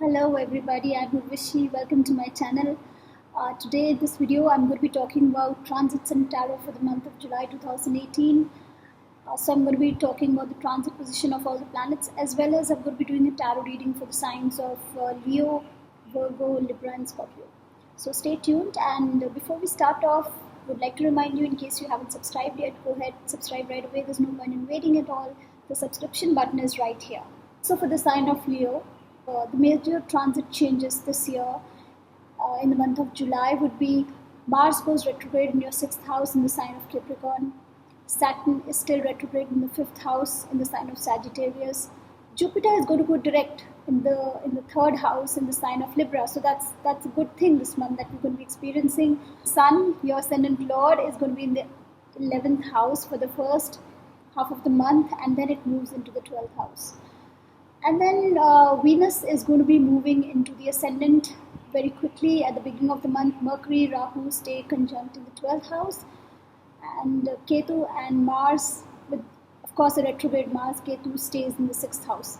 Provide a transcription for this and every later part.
Hello everybody, I'm Urvashi. Welcome to my channel. Today in this video I'm going to be talking about transits and tarot for the month of July 2018. So I'm going to be talking about the transit position of all the planets, as well as I'm going to be doing a tarot reading for the signs of Leo, Virgo, Libra and Scorpio. So stay tuned, and before we start off, I would like to remind you, in case you haven't subscribed yet, go ahead, subscribe right away. There's no point in waiting at all. The subscription button is right here. So for the sign of Leo, the major transit changes this year in the month of July would be Mars goes retrograde in your 6th house in the sign of Capricorn. Saturn is still retrograde in the 5th house in the sign of Sagittarius. Jupiter is going to go direct in the 3rd house in the sign of Libra. So that's a good thing this month that we're going to be experiencing. Sun, your ascendant lord, is going to be in the 11th house for the first half of the month, and then it moves into the 12th house. And then Venus is going to be moving into the ascendant very quickly at the beginning of the month. Mercury, Rahu stay conjunct in the 12th house, and Ketu and Mars, with of course a retrograde Mars, Ketu stays in the 6th house.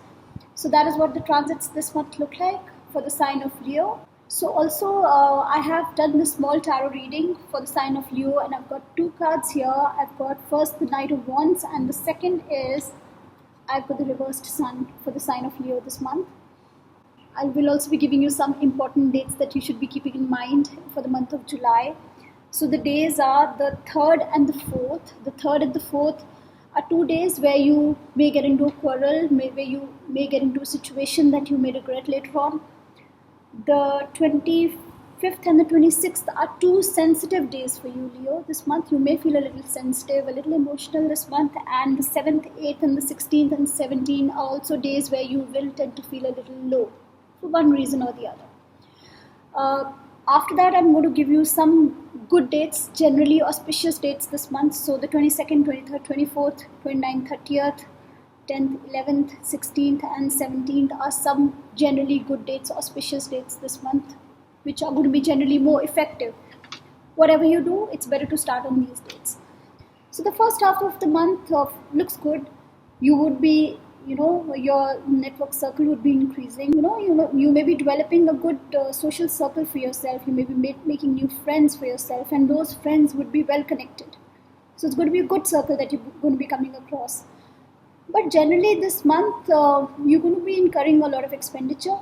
So that is what the transits this month look like for the sign of Leo. So also I have done the small tarot reading for the sign of Leo, and I've got two cards here. I've got first the Knight of Wands, and the second is I've got the reversed sun for the sign of Leo this month. I will also be giving you some important dates that you should be keeping in mind for the month of July. So the days are the 3rd and the 4th. The 3rd and the 4th are 2 days where you may get into a quarrel, where you may get into a situation that you may regret later on. The 25th and the 26th are 2 sensitive days for you, Leo. This month you may feel a little sensitive, a little emotional this month, and the 7th, 8th and the 16th and 17th are also days where you will tend to feel a little low for one reason or the other. After that, I'm going to give you some good dates, generally auspicious dates this month. So the 22nd, 23rd, 24th, 29th, 30th, 10th, 11th, 16th and 17th are some generally good dates, auspicious dates this month, which are going to be generally more effective. Whatever you do, it's better to start on these dates. So the first half of the month looks good. You would be, your network circle would be increasing. You may be developing a good social circle for yourself. You may be making new friends for yourself, and those friends would be well connected. So it's going to be a good circle that you're going to be coming across. But generally this month, you're going to be incurring a lot of expenditure.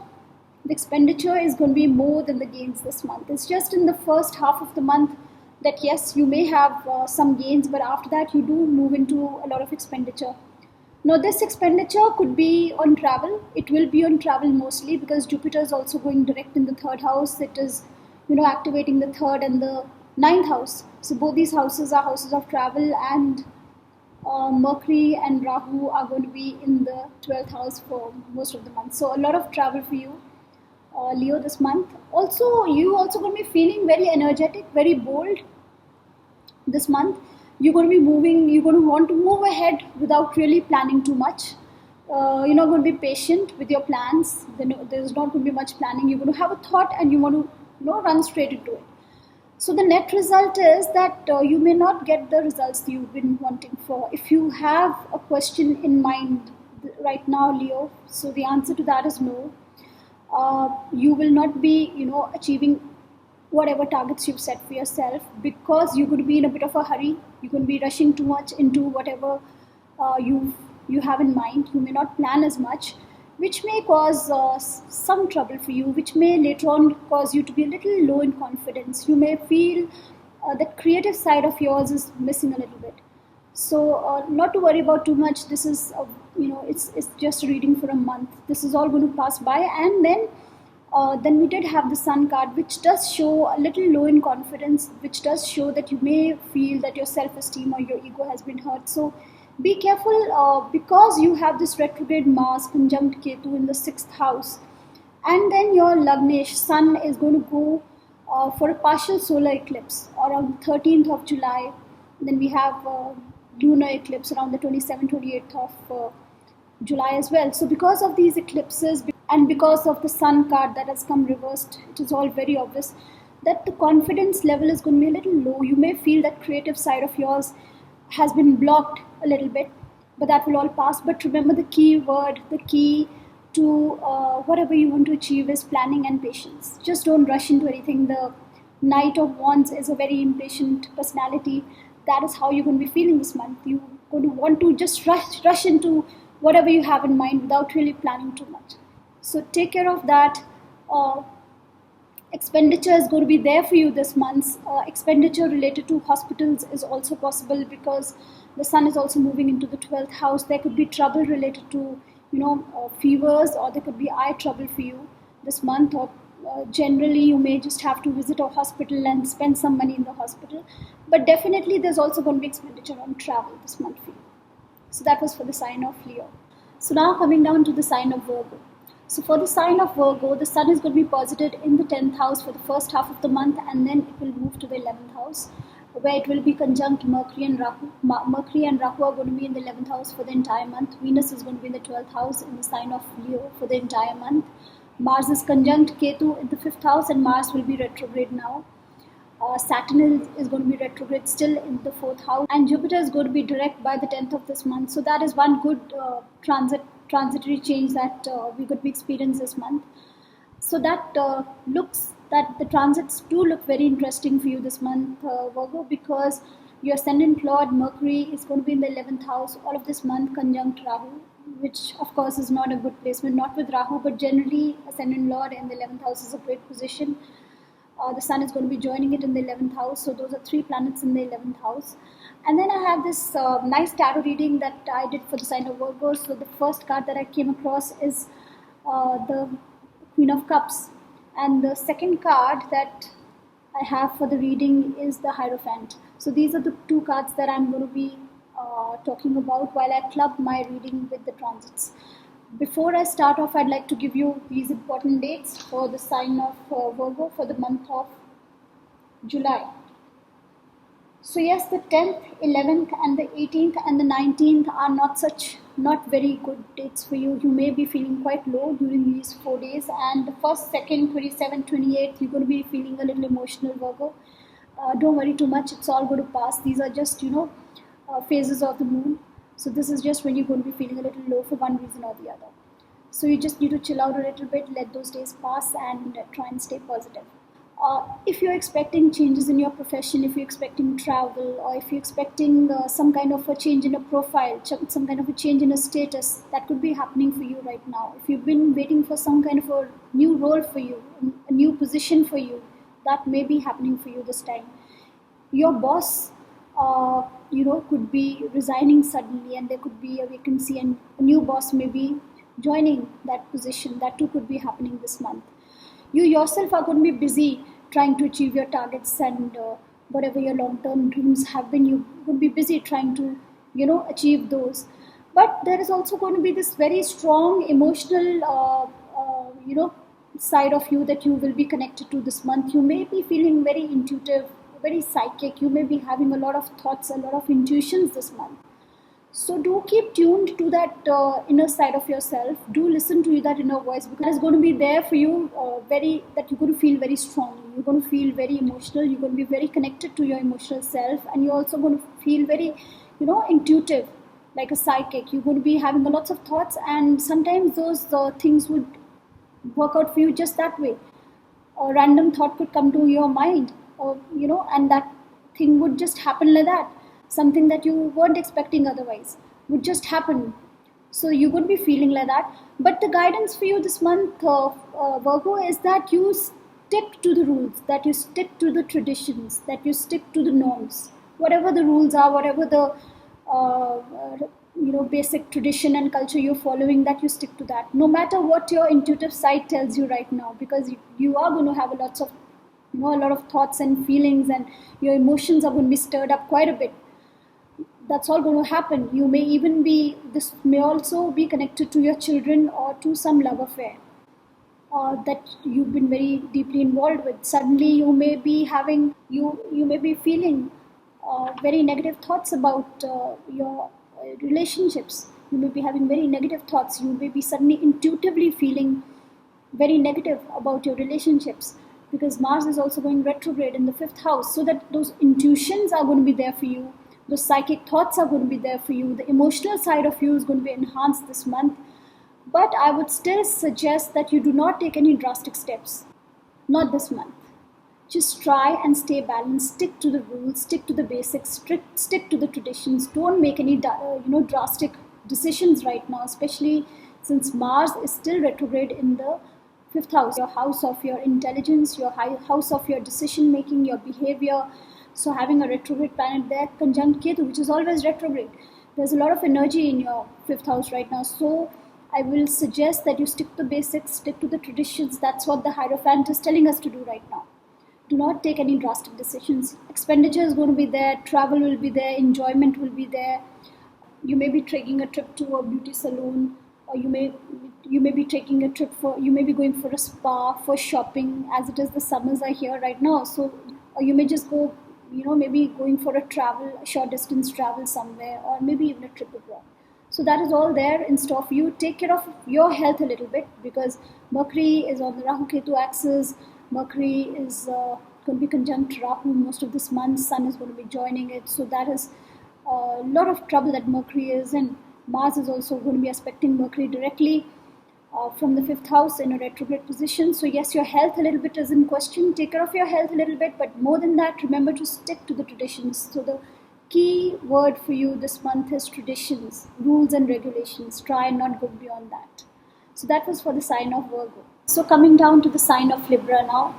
The expenditure is going to be more than the gains this month. It's just in the first half of the month that yes, you may have some gains, but after that you do move into a lot of expenditure. Now this expenditure could be on travel. It will be on travel mostly because Jupiter is also going direct in the 3rd house. It is, activating the 3rd and the 9th house. So both these houses are houses of travel, and Mercury and Rahu are going to be in the 12th house for most of the month. So a lot of travel for you, Leo, this month. Also, you also going to be feeling very energetic, very bold this month. You're going to be moving, you're going to want to move ahead without really planning too much. You're not going to be patient with your plans. There's not going to be much planning. You're going to have a thought and you want to run straight into it. So the net result is that you may not get the results that you've been wanting for. If you have a question in mind right now, Leo, so the answer to that is no. You will not be, achieving whatever targets you've set for yourself, because you're going to be in a bit of a hurry. You're going to be rushing too much into whatever you have in mind. You may not plan as much, which may cause some trouble for you, which may later on cause you to be a little low in confidence. You may feel that creative side of yours is missing a little bit. So not to worry about too much. This is, it's just a reading for a month. This is all going to pass by, and then we did have the Sun card, which does show a little low in confidence, which does show that you may feel that your self-esteem or your ego has been hurt. So be careful because you have this retrograde Mars conjunct Ketu in the 6th house, and then your Lagnesh Sun is going to go for a partial solar eclipse around 13th of July. Then we have lunar eclipse around the 27th, 28th of July as well. So because of these eclipses and because of the Sun card that has come reversed, it is all very obvious that the confidence level is going to be a little low. You may feel that creative side of yours has been blocked a little bit, but that will all pass. But remember the key word, the key to whatever you want to achieve is planning and patience. Just don't rush into anything. The Knight of Wands is a very impatient personality. That is how you're going to be feeling this month. You're going to want to just rush into whatever you have in mind without really planning too much. So take care of that. Expenditure is going to be there for you this month. Expenditure related to hospitals is also possible because the sun is also moving into the 12th house. There could be trouble related to fevers, or there could be eye trouble for you this month, or generally you may just have to visit a hospital and spend some money in the hospital. But definitely there's also going to be expenditure on travel this month for you. So that was for the sign of Leo. So now coming down to the sign of Virgo. So for the sign of Virgo, the sun is going to be posited in the 10th house for the first half of the month, and then it will move to the 11th house, where it will be conjunct Mercury and Rahu. Mercury and Rahu are going to be in the 11th house for the entire month. Venus is going to be in the 12th house in the sign of Leo for the entire month. Mars is conjunct Ketu in the 5th house, and Mars will be retrograde now. Saturn is going to be retrograde still in the 4th house, and Jupiter is going to be direct by the 10th of this month. So that is one good transitory change that we could be experiencing this month. So that the transits do look very interesting for you this month, Virgo, because your ascendant lord Mercury is going to be in the 11th house all of this month, conjunct Rahu, which of course is not a good placement, not with Rahu, but generally ascendant lord in the 11th house is a great position. The sun is going to be joining it in the 11th house. So those are 3 planets in the 11th house. And then I have this nice tarot reading that I did for the sign of Virgo. So the first card that I came across is the Queen of Cups. And the second card that I have for the reading is the Hierophant. So these are the 2 cards that I'm going to be talking about while I club my reading with the transits. Before I start off, I'd like to give you these important dates for the sign of Virgo for the month of July. So yes, the 10th, 11th and the 18th and the 19th are not very good dates for you. You may be feeling quite low during these 4 days, and the 1st, 2nd, 27th, 28th, you're going to be feeling a little emotional, Virgo. Don't worry too much, it's all going to pass. These are just, phases of the moon. So this is just when you're going to be feeling a little low for one reason or the other. So you just need to chill out a little bit, let those days pass, and try and stay positive. If you're expecting changes in your profession, if you're expecting travel, or if you're expecting some kind of a change in a profile, some kind of a change in a status, that could be happening for you right now. If you've been waiting for some kind of a new role for you, a new position for you, that may be happening for you this time. Your boss could be resigning suddenly, and there could be a vacancy, and a new boss may be joining that position. That too could be happening this month. You yourself are going to be busy trying to achieve your targets, and whatever your long-term dreams have been, you're going to be busy trying to achieve those. But there is also going to be this very strong emotional side of you that you will be connected to this month. You may be feeling very intuitive, very psychic. You may be having a lot of thoughts, a lot of intuitions this month. So do keep tuned to that inner side of yourself. Do listen to that inner voice, because it's going to be there for you, that you're going to feel very strongly. You're going to feel very emotional. You're going to be very connected to your emotional self, and you're also going to feel very, intuitive, like a psychic. You're going to be having lots of thoughts, and sometimes those things would work out for you just that way. A random thought could come to your mind, and that thing would just happen like that. Something that you weren't expecting otherwise would just happen. So you could be feeling like that. But the guidance for you this month, Virgo, is that you stick to the rules, that you stick to the traditions, that you stick to the norms. Whatever the rules are, whatever the basic tradition and culture you're following, that you stick to that. No matter what your intuitive side tells you right now, because you are going to have a lot of thoughts and feelings, and your emotions are going to be stirred up quite a bit. That's all going to happen. This may also be connected to your children or to some love affair that you've been very deeply involved with. Suddenly you may be feeling very negative thoughts about your relationships. You may be having very negative thoughts. You may be suddenly intuitively feeling very negative about your relationships, because Mars is also going retrograde in the 5th house. So that those intuitions are going to be there for you. Those psychic thoughts are going to be there for you. The emotional side of you is going to be enhanced this month. But I would still suggest that you do not take any drastic steps. Not this month. Just try and stay balanced. Stick to the rules. Stick to the basics. Stick to the traditions. Don't make any drastic decisions right now, especially since Mars is still retrograde in the fifth house, your house of your intelligence, your house of your decision making, your behavior. So having a retrograde planet there conjunct Ketu, which is always retrograde, there's a lot of energy in your fifth house right now. So I will suggest that you stick to basics, stick to the traditions. That's what the Hierophant is telling us to do right now. Do not take any drastic decisions. Expenditure is going to be there, travel will be there, enjoyment will be there. You may be taking a trip to a beauty salon, or you may be taking a trip you may be going for a spa, for shopping, as it is the summers are here right now. So, or you may just go, maybe going for a short distance travel somewhere, or maybe even a trip abroad. So that is all there in store for you. Take care of your health a little bit, because Mercury is on the Rahu Ketu axis. Mercury is going to be conjunct Rahu most of this month. Sun is going to be joining it. So that is a lot of trouble that Mercury is in. Mars is also going to be aspecting Mercury directly from the fifth house in a retrograde position. So yes, your health a little bit is in question. Take care of your health a little bit, but more than that, remember to stick to the traditions. So the key word for you this month is traditions, rules and regulations. Try and not go beyond that. So that was for the sign of Virgo. So coming down to the sign of Libra now.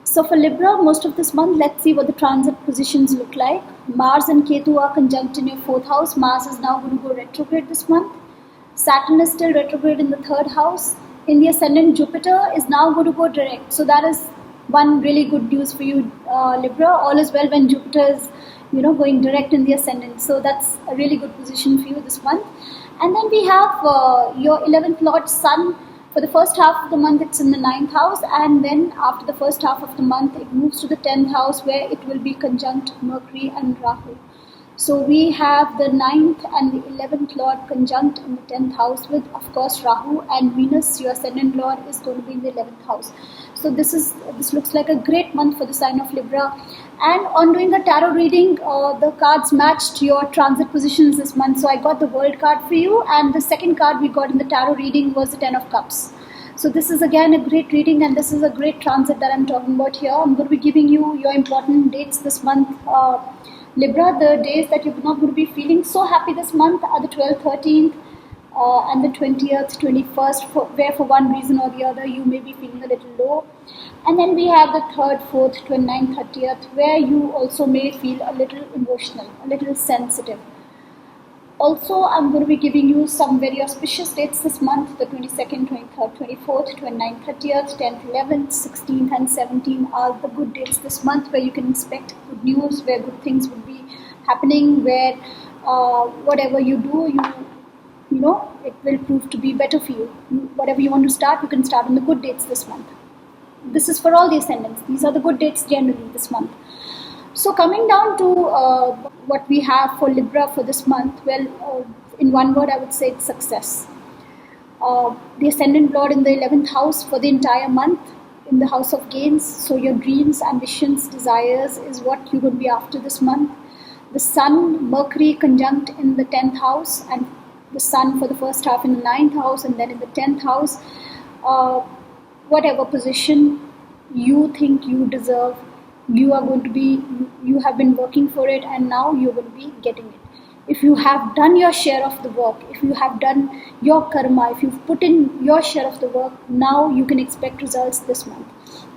So for Libra, most of this month, let's see what the transit positions look like. Mars and Ketu are conjunct in your fourth house. Mars is now going to go retrograde this month. Saturn is still retrograde in the third house. In the ascendant, Jupiter is now going to go direct. So that is one really good news for you, Libra. All is well when Jupiter is, going direct in the ascendant. So that's a really good position for you this month. And then we have your 11th Lord Sun. For the first half of the month, it's in the 9th house, and then after the first half of the month, it moves to the 10th house, where it will be conjunct Mercury and Rahu. So we have the 9th and the 11th Lord conjunct in the 10th house with, of course, Rahu, and Venus, your ascendant Lord, is going to be in the 11th house. So this looks like a great month for the sign of Libra. And on doing a tarot reading, the cards matched your transit positions this month. So I got the World card for you, and the second card we got in the tarot reading was the Ten of Cups. So this is again a great reading, and this is a great transit that I'm talking about here. I'm going to be giving you your important dates this month. Libra, the days that you're not going to be feeling so happy this month are the 12th, 13th, and the 20th, 21st, where for one reason or the other you may be feeling a little low. And then we have the 3rd, 4th, 29th, 30th, where you also may feel a little emotional, a little sensitive. Also, I'm going to be giving you some very auspicious dates this month. The 22nd, 23rd, 24th, 29th, 30th, 10th, 11th, 16th and 17th are the good dates this month, where you can expect good news, where good things will be happening, where whatever you do, it will prove to be better for you. Whatever you want to start, you can start on the good dates this month. This is for all the ascendants. These are the good dates generally this month. So coming down to what we have for Libra for this month, well, in one word I would say it's success. The ascendant Lord in the 11th house for the entire month, in the house of gains. So your dreams, ambitions, desires is what you're going to be after this month. The Sun, Mercury conjunct in the 10th house, and the Sun for the first half in the 9th house and then in the 10th house. Whatever position you think you deserve, you have been working for it, and now you will be getting it. If you have done your share of the work, if you have done your karma, if you've put in your share of the work, now you can expect results this month.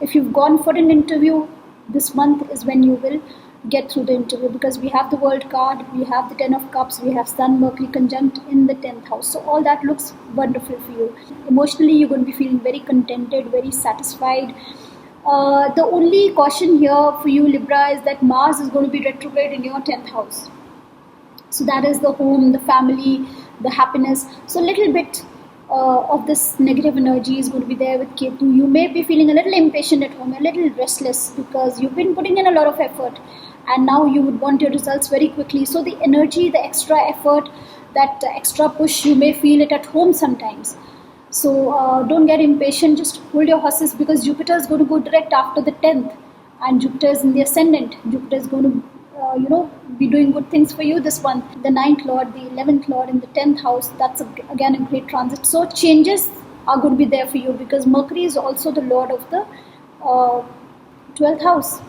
If you've gone for an interview, this month is when you will get through the interview, because we have the World card, we have the 10 of Cups, we have Sun, Mercury conjunct in the 10th house. So all that looks wonderful for you. Emotionally, you're going to be feeling very contented, very satisfied. The only caution here for you, Libra, is that Mars is going to be retrograde in your 10th house. So that is the home, the family, the happiness. So a little bit of this negative energy is going to be there with Ketu. You may be feeling a little impatient at home, a little restless, because you've been putting in a lot of effort, and now you would want your results very quickly. So the energy, the extra effort, that extra push, you may feel it at home sometimes. So don't get impatient, just hold your horses, because Jupiter is going to go direct after the 10th, and Jupiter is in the ascendant. Jupiter is going to be doing good things for you this month. The 9th lord, the 11th lord in the 10th house, that's again a great transit. So changes are going to be there for you because Mercury is also the lord of the 12th house.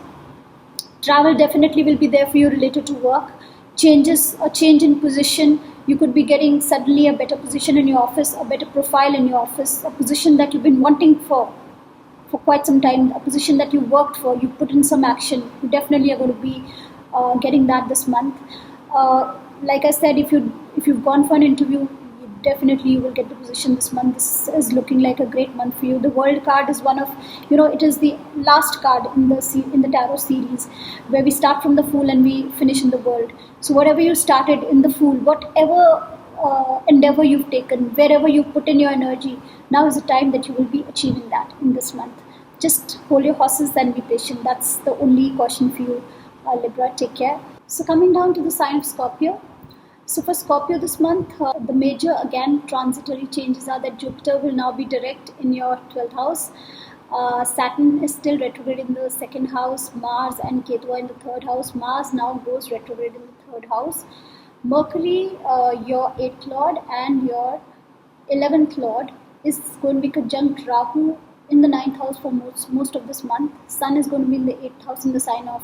Travel definitely will be there for you related to work. Changes, a change in position. You could be getting suddenly a better position in your office, a better profile in your office, a position that you've been wanting for quite some time, a position that you worked for, you put in some action. You definitely are going to be getting that this month. Like I said, if you've gone for an interview, definitely you will get the position this month. This is looking like a great month for you. The World card is one of, it is the last card in the tarot series, where we start from the Fool and we finish in the World. So whatever you started in the Fool, whatever endeavor you've taken, wherever you put in your energy, now is the time that you will be achieving that in this month. Just hold your horses and be patient. That's the only caution for you, Libra. Take care. So coming down to the sign of Scorpio. So for Scorpio this month, the major, again, transitory changes are that Jupiter will now be direct in your 12th house. Saturn is still retrograde in the 2nd house. Mars and Ketu are in the 3rd house. Mars now goes retrograde in the 3rd house. Mercury, your 8th lord and your 11th lord, is going to be conjunct Rahu in the 9th house for most of this month. Sun is going to be in the 8th house in the sign of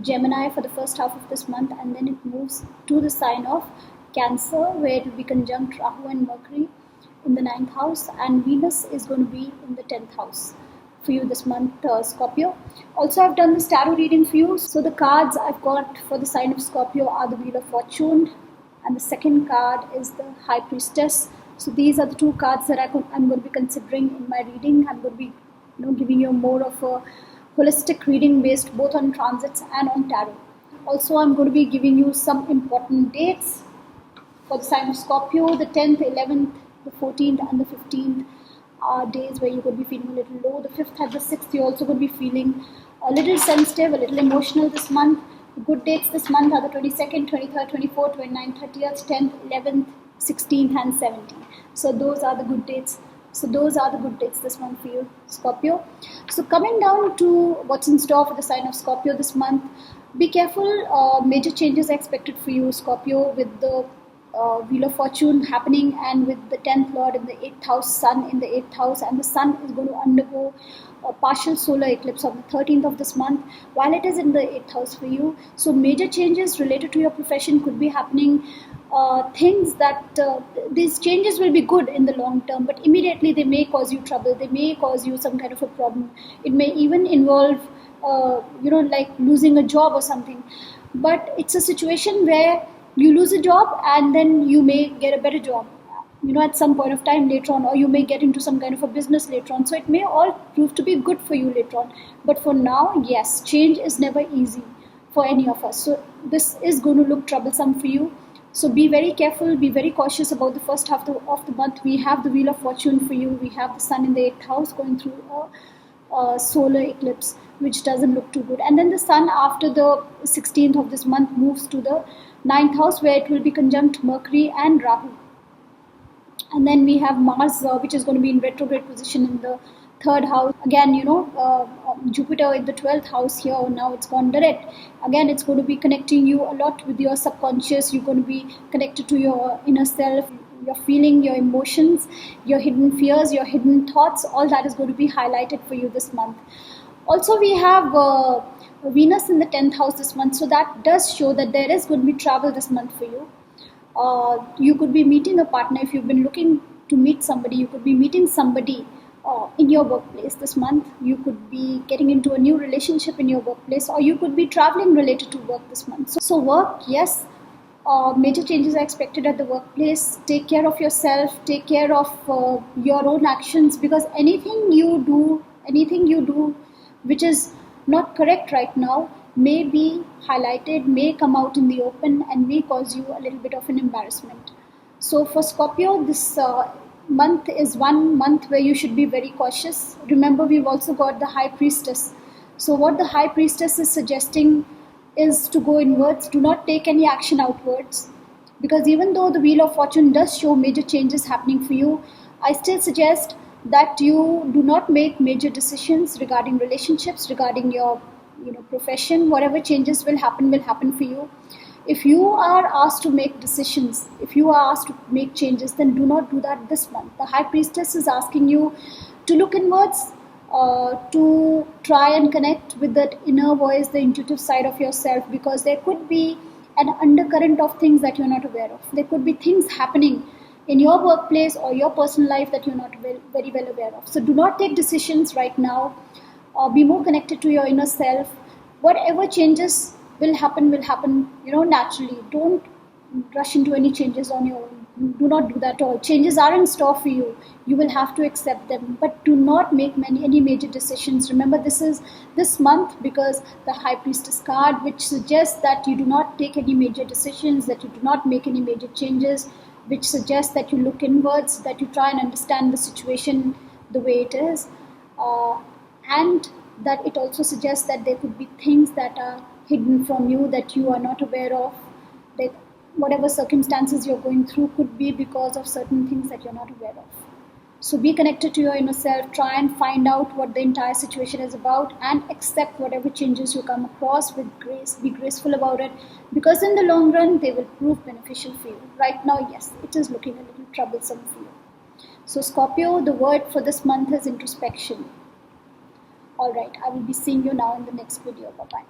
Gemini for the first half of this month, and then it moves to the sign of Cancer, where it will be conjunct Rahu and Mercury in the 9th house, and Venus is going to be in the 10th house for you this month, Scorpio. Also, I've done this tarot reading for you. So the cards I've got for the sign of Scorpio are the Wheel of Fortune, and the second card is the High Priestess. So these are the two cards that I'm going to be considering in my reading. I'm going to be giving you more of a holistic reading based both on transits and on tarot. Also, I'm going to be giving you some important dates for the sign of Scorpio. The 10th, 11th, the 14th and the 15th are days where you're going to be feeling a little low. The 5th and the 6th, you're also going to be feeling a little sensitive, a little emotional this month. The good dates this month are the 22nd, 23rd, 24th, 29th, 30th, 10th, 11th, 16th and 17th. So those are the good dates. This month for you, Scorpio. So coming down to what's in store for the sign of Scorpio this month, be careful. Major changes are expected for you, Scorpio, with the Wheel of Fortune happening and with the 10th Lord in the 8th house, Sun in the 8th house, and the Sun is going to undergo a partial solar eclipse on the 13th of this month while it is in the 8th house for you. So major changes related to your profession could be happening. Things that these changes will be good in the long term, but immediately they may cause you trouble. They may cause you some kind of a problem. It may even involve like losing a job or something. But it's a situation where you lose a job and then you may get a better job at some point of time later on, or you may get into some kind of a business later on. So it may all prove to be good for you later on, but for now, yes, change is never easy for any of us. So this is going to look troublesome for you. So be very careful, be very cautious about the first half of the month. We have the Wheel of Fortune for you. We have the Sun in the 8th house going through a solar eclipse, which doesn't look too good. And then the Sun after the 16th of this month moves to the 9th house, where it will be conjunct Mercury and Rahu. And then we have Mars, which is going to be in retrograde position in the 3rd house. Again, Jupiter in the 12th house here. Now it's gone direct. Again, it's going to be connecting you a lot with your subconscious. You're going to be connected to your inner self, your feeling, your emotions, your hidden fears, your hidden thoughts. All that is going to be highlighted for you this month. Also, we have Venus in the 10th house this month. So that does show that there is going to be travel this month for you. You could be meeting a partner. If you've been looking to meet somebody, you could be meeting somebody in your workplace this month. You could be getting into a new relationship in your workplace, or you could be traveling related to work this month. So work, yes, major changes are expected at the workplace. Take care of yourself, take care of your own actions, because anything you do which is not correct right now may be highlighted, may come out in the open, and may cause you a little bit of an embarrassment. So for Scorpio, this month is one month where you should be very cautious. Remember, we've also got the High Priestess. So what the High Priestess is suggesting is to go inwards. Do not take any action outwards, because even though the Wheel of Fortune does show major changes happening for you, I still suggest that you do not make major decisions regarding relationships, regarding your profession. Whatever changes will happen for you. If you are asked to make decisions, if you are asked to make changes, then do not do that this month. The High Priestess is asking you to look inwards, to try and connect with that inner voice, the intuitive side of yourself, because there could be an undercurrent of things that you're not aware of. There could be things happening in your workplace or your personal life that you're not very well aware of. So do not take decisions right now. Be more connected to your inner self. Whatever changes will happen, naturally. Don't rush into any changes on your own. Do not do that at all. Changes are in store for you. You will have to accept them, but do not make any major decisions. Remember, this is this month because the High Priestess card, which suggests that you do not take any major decisions, that you do not make any major changes, which suggests that you look inwards, that you try and understand the situation the way it is, and that it also suggests that there could be things that are hidden from you that you are not aware of, that whatever circumstances you're going through could be because of certain things that you're not aware of. So be connected to your inner self, try and find out what the entire situation is about, and accept whatever changes you come across with grace. Be graceful about it, because in the long run they will prove beneficial for you. Right now, yes, it is looking a little troublesome for you. So Scorpio, the word for this month is introspection. Alright, I will be seeing you now in the next video. Bye-bye.